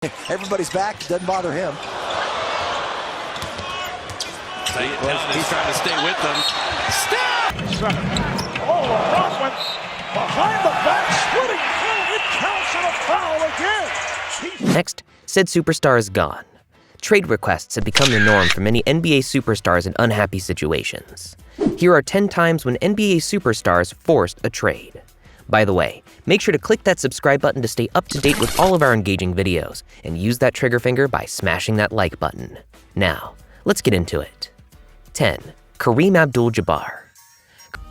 Everybody's back, doesn't bother him. He's trying to stay with them. Step! Oh, LeBron went behind the back, splitting through. It counts and a foul again. Next, said superstar is gone. Trade requests have become the norm for many NBA superstars in unhappy situations. Here are 10 times when NBA superstars forced a trade. By the way, make sure to click that subscribe button to stay up to date with all of our engaging videos, and use that trigger finger by smashing that like button. Now, let's get into it. 10. Kareem Abdul-Jabbar.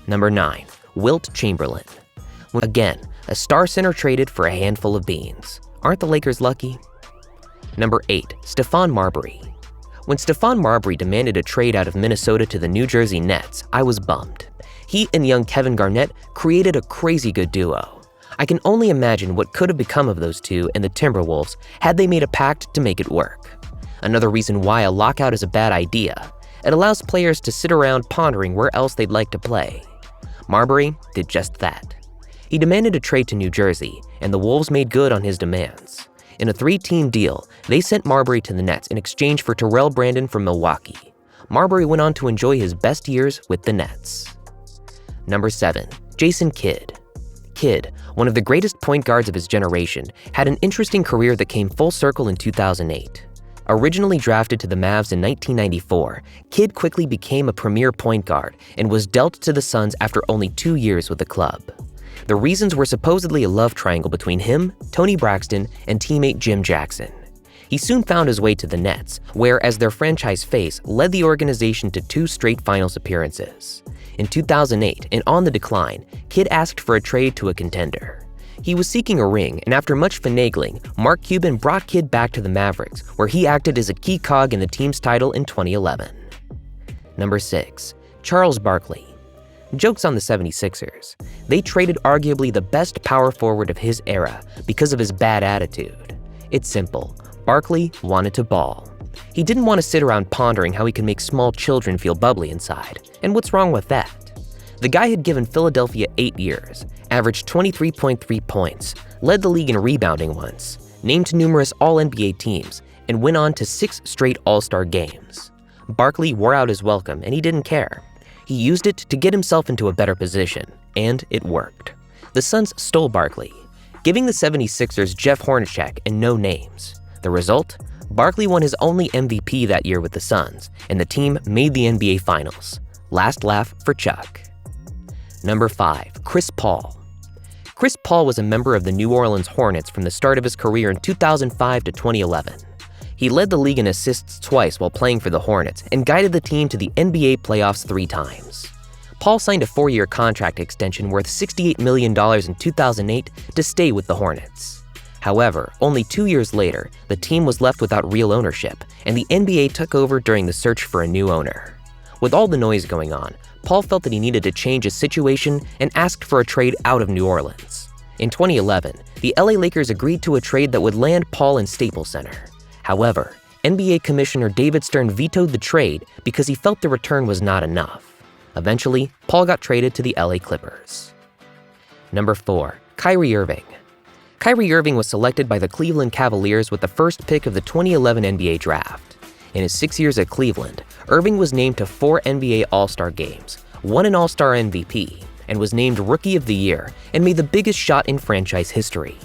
Number 9. Wilt Chamberlain. Again, a star center traded for a handful of beans. Aren't the Lakers lucky? Number 8. Stephon Marbury. When Stephon Marbury demanded a trade out of Minnesota to the New Jersey Nets, I was bummed. He and young Kevin Garnett created a crazy good duo. I can only imagine what could have become of those two and the Timberwolves had they made a pact to make it work. Another reason why a lockout is a bad idea: it allows players to sit around pondering where else they'd like to play. Marbury did just that. He demanded a trade to New Jersey, and the Wolves made good on his demands. In a 3-team deal, they sent Marbury to the Nets in exchange for Terrell Brandon from Milwaukee. Marbury went on to enjoy his best years with the Nets. Number 7. Jason Kidd. Kidd, one of the greatest point guards of his generation, had an interesting career that came full circle in 2008. Originally drafted to the Mavs in 1994, Kidd quickly became a premier point guard and was dealt to the Suns after only 2 years with the club. The reasons were supposedly a love triangle between him, Tony Braxton, and teammate Jim Jackson. He soon found his way to the Nets, where, as their franchise face, led the organization to 2 straight finals appearances. In 2008, and on the decline, Kidd asked for a trade to a contender. He was seeking a ring, and after much finagling, Mark Cuban brought Kidd back to the Mavericks, where he acted as a key cog in the team's title in 2011. Number 6. Charles Barkley. Joke's on the 76ers. They traded arguably the best power forward of his era because of his bad attitude. It's simple. Barkley wanted to ball. He didn't want to sit around pondering how he could make small children feel bubbly inside. And what's wrong with that? The guy had given Philadelphia 8 years, averaged 23.3 points, led the league in rebounding once, named numerous All-NBA teams, and went on to 6 straight All-Star games. Barkley wore out his welcome, and he didn't care. He used it to get himself into a better position, and it worked. The Suns stole Barkley, giving the 76ers Jeff Hornacek and no names. The result? Barkley won his only MVP that year with the Suns, and the team made the NBA Finals. Last laugh for Chuck. Number 5. Chris Paul. Chris Paul was a member of the New Orleans Hornets from the start of his career in 2005 to 2011. He led the league in assists twice while playing for the Hornets and guided the team to the NBA playoffs 3 times. Paul signed a 4-year contract extension worth $68 million in 2008 to stay with the Hornets. However, only 2 years later, the team was left without real ownership, and the NBA took over during the search for a new owner. With all the noise going on, Paul felt that he needed to change his situation and asked for a trade out of New Orleans. In 2011, the LA Lakers agreed to a trade that would land Paul in Staples Center. However, NBA Commissioner David Stern vetoed the trade because he felt the return was not enough. Eventually, Paul got traded to the LA Clippers. Number 4. Kyrie Irving. Kyrie Irving was selected by the Cleveland Cavaliers with the first pick of the 2011 NBA Draft. In his 6 years at Cleveland, Irving was named to 4 NBA All-Star games, won an All-Star MVP, and was named Rookie of the Year and made the biggest shot in franchise history.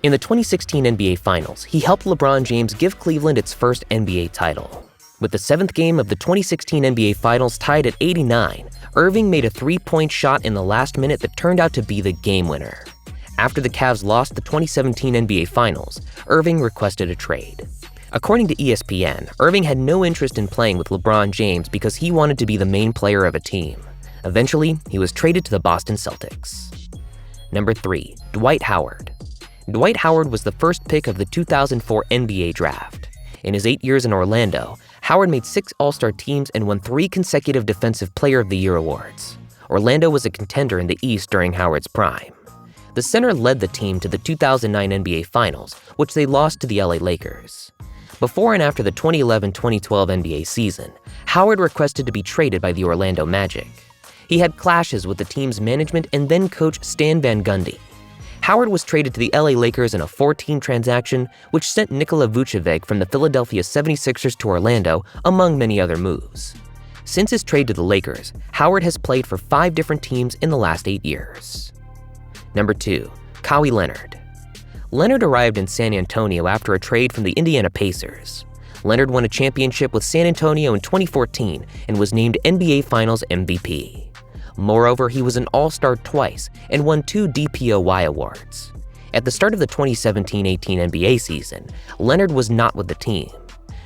In the 2016 NBA Finals, he helped LeBron James give Cleveland its first NBA title. With the 7th game of the 2016 NBA Finals tied at 89, Irving made a 3-point shot in the last minute that turned out to be the game winner. After the Cavs lost the 2017 NBA Finals, Irving requested a trade. According to ESPN, Irving had no interest in playing with LeBron James because he wanted to be the main player of a team. Eventually, he was traded to the Boston Celtics. Number 3. Dwight Howard. Dwight Howard was the first pick of the 2004 NBA Draft. In his 8 years in Orlando, Howard made 6 All-Star teams and won 3 consecutive Defensive Player of the Year awards. Orlando was a contender in the East during Howard's prime. The center led the team to the 2009 NBA Finals, which they lost to the LA Lakers. Before and after the 2011-2012 NBA season, Howard requested to be traded by the Orlando Magic. He had clashes with the team's management and then coach Stan Van Gundy. Howard was traded to the LA Lakers in a 4-team transaction, which sent Nikola Vucevic from the Philadelphia 76ers to Orlando, among many other moves. Since his trade to the Lakers, Howard has played for 5 different teams in the last 8 years. Number 2. Kawhi Leonard. Leonard arrived in San Antonio after a trade from the Indiana Pacers. Leonard won a championship with San Antonio in 2014 and was named NBA Finals MVP. Moreover, he was an All-Star twice and won 2 DPOY awards. At the start of the 2017-18 NBA season, Leonard was not with the team.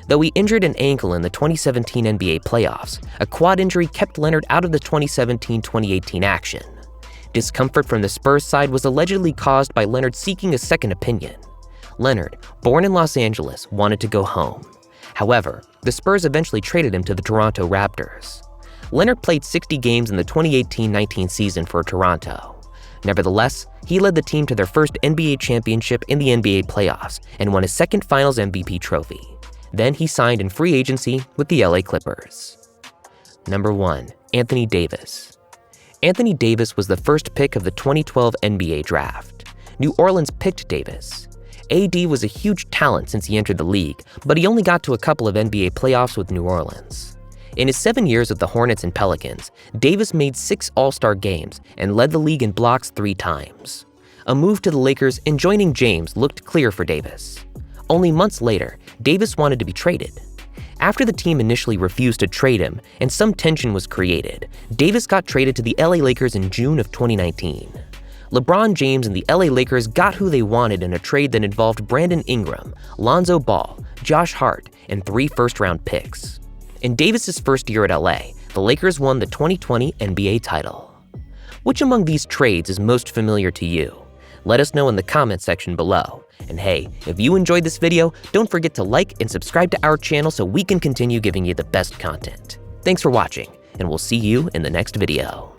Though he injured an ankle in the 2017 NBA playoffs, a quad injury kept Leonard out of the 2017-2018 action. Discomfort from the Spurs side was allegedly caused by Leonard seeking a second opinion. Leonard, born in Los Angeles, wanted to go home. However, the Spurs eventually traded him to the Toronto Raptors. Leonard played 60 games in the 2018-19 season for Toronto. Nevertheless, he led the team to their first NBA championship in the NBA playoffs and won his second Finals MVP trophy. Then he signed in free agency with the LA Clippers. Number 1. Anthony Davis. Anthony Davis was the first pick of the 2012 NBA draft. New Orleans picked Davis. AD was a huge talent since he entered the league, but he only got to a couple of NBA playoffs with New Orleans. In his 7 years with the Hornets and Pelicans, Davis made 6 All-Star games and led the league in blocks 3 times. A move to the Lakers and joining James looked clear for Davis. Only months later, Davis wanted to be traded. After the team initially refused to trade him and some tension was created, Davis got traded to the LA Lakers in June of 2019. LeBron James and the LA Lakers got who they wanted in a trade that involved Brandon Ingram, Lonzo Ball, Josh Hart, and 3 first-round picks. In Davis's first year at LA, the Lakers won the 2020 NBA title. Which among these trades is most familiar to you? Let us know in the comment section below. And hey, if you enjoyed this video, don't forget to like and subscribe to our channel so we can continue giving you the best content. Thanks for watching, and we'll see you in the next video.